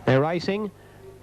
They're racing.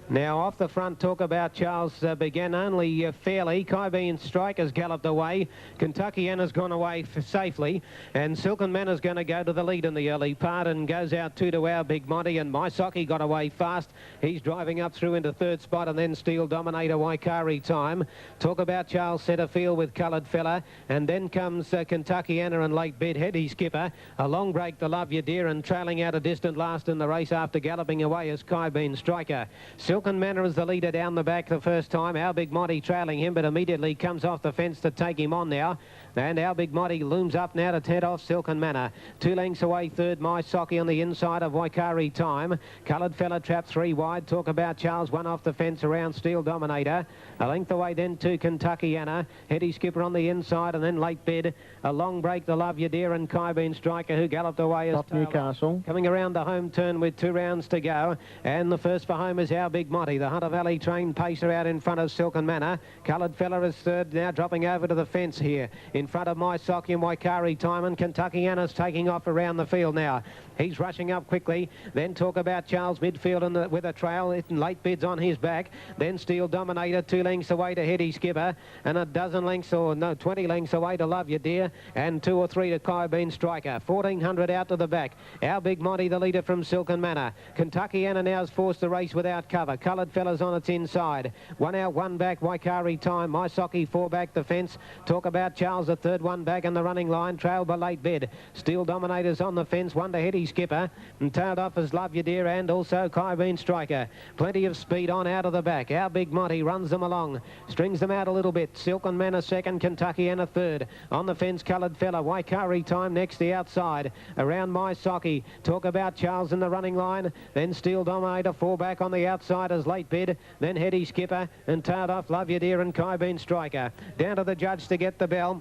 Now off the front, Talk About Charles began only fairly. Kybeen Strike has galloped away. Kentucky Anna's gone away safely. And Silken Manor's going to go to the lead in the early part and goes out to Our Big Monty. And Mysocky got away fast. He's driving up through into third spot, and then Steel Dominator Waikari Time. Talk About Charles centre field with Coloured Fella. And then comes Kentucky Anna and Late Bid, Heady Skipper. A long break to Love You Dear, and trailing out a distant last in the race after galloping away is Kybeen Striker. Silken Manor is the leader down the back the first time. Our Big Monty trailing him, but immediately comes off the fence to take him on now. And Our Big Monty looms up now to head off Silken Manor. 2 lengths away third, Mysocky on the inside of Waikari Time. Coloured Fella trapped 3 wide. Talk About Charles 1 off the fence around Steel Dominator. A length away then to Kentucky Anna. Heady Skipper on the inside, and then Late Bid. A long break to Love You Dear and Kybeen Striker, who galloped away as Newcastle. Coming around the home turn with 2 rounds to go. And the first for home is Our Big Monty. The Hunter Valley trained pacer out in front of Silken Manor. Coloured Fella is third, now dropping over to the fence here in front of Mysocky and Waikari Time, and Kentucky Anna's taking off around the field now. He's rushing up quickly. Then Talk About Charles midfield with a trail. Late Bid's on his back. Then Steel Dominator 2 lengths away to Heady Skipper, and a dozen lengths, or no, 20 lengths away to Love You Dear, and 2 or 3 to Kybeen Striker. 1400 out to the back. Our Big Monty, the leader from Silken Manor. Kentucky Anna now is forced to race without cover. Coloured Fella's on its inside. 1 out, 1 back, Waikari Time. Mysocky 4 back the fence. Talk About Charles, the third one back in the running line, trailed by Late Bid. Steel Dominator's on the fence, 1 to Heady Skipper, and tailed off as Love You Dear and also Kybeen Striker. Plenty of speed on out of the back. Our Big Monty runs them along, strings them out a little bit. Silken Manor second, Kentucky Anna third. On the fence, Coloured Fella. Waikari Time next, the outside. Around Mysocky. Talk About Charles in the running line. Then Steel Dominator 4 back on the outside as Late Bid. Then Heady Skipper, and tailed off Love You Dear and Kybeen Striker. Down to the judge to get the bell.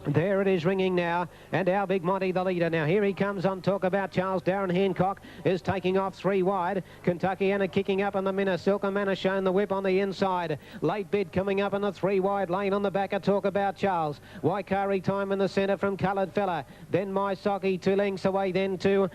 There it is ringing now, and Our Big Monty the leader. Now here he comes on Talk About Charles. Darren Hancock is taking off 3 wide. Kentucky Anna kicking up in the minute. Silken Manor showing the whip on the inside. Late Bid coming up in the 3 wide lane on the back of Talk About Charles. Waikari Time in the centre from Coloured Fella. Then Mysocky 2 lengths away then to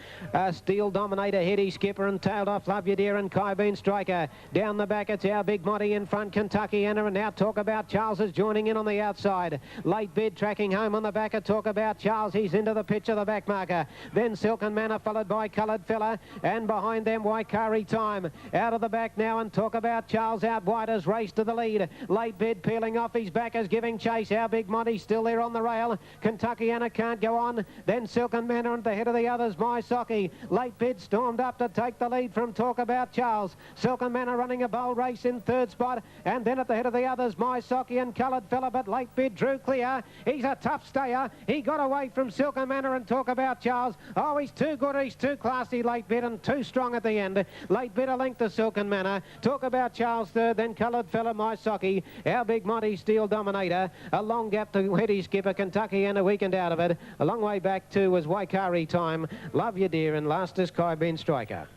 Steel Dominator, Heady Skipper, and tailed off Love You Dear and Kybeen Striker. Down the back it's Our Big Monty in front, Kentucky Anna, and now Talk About Charles is joining in on the outside. Late Bid tracking home on the back of Talk About Charles. He's into the pitch of the back marker. Then Silken Manor followed by Coloured Fella, and behind them Waikari Time. Out of the back now, and Talk About Charles out wide has raced to the lead. Late Bid peeling off his back is giving chase. Our Big Monty still there on the rail. Kentucky Anna can't go on. Then Silken Manor at the head of the others, Mysocky. Late Bid stormed up to take the lead from Talk About Charles. Silken Manor running a bold race in third spot, and then at the head of the others, Mysocky and Coloured Fella, but Late Bid drew clear. He's a tough stayer. He got away from Silken Manor and Talk About Charles. Oh, he's too good, he's too classy, Late Bid, and too strong at the end. Late Bid a length to Silken Manor. Talk About Charles third, then Coloured Fella, Mysocky. Our Big Monty, Steel Dominator. A long gap to Heady Skipper, Kentucky Anna weakened out of it. A long way back too was Waikari Time, Love You Dear, and last is Kybeen Striker.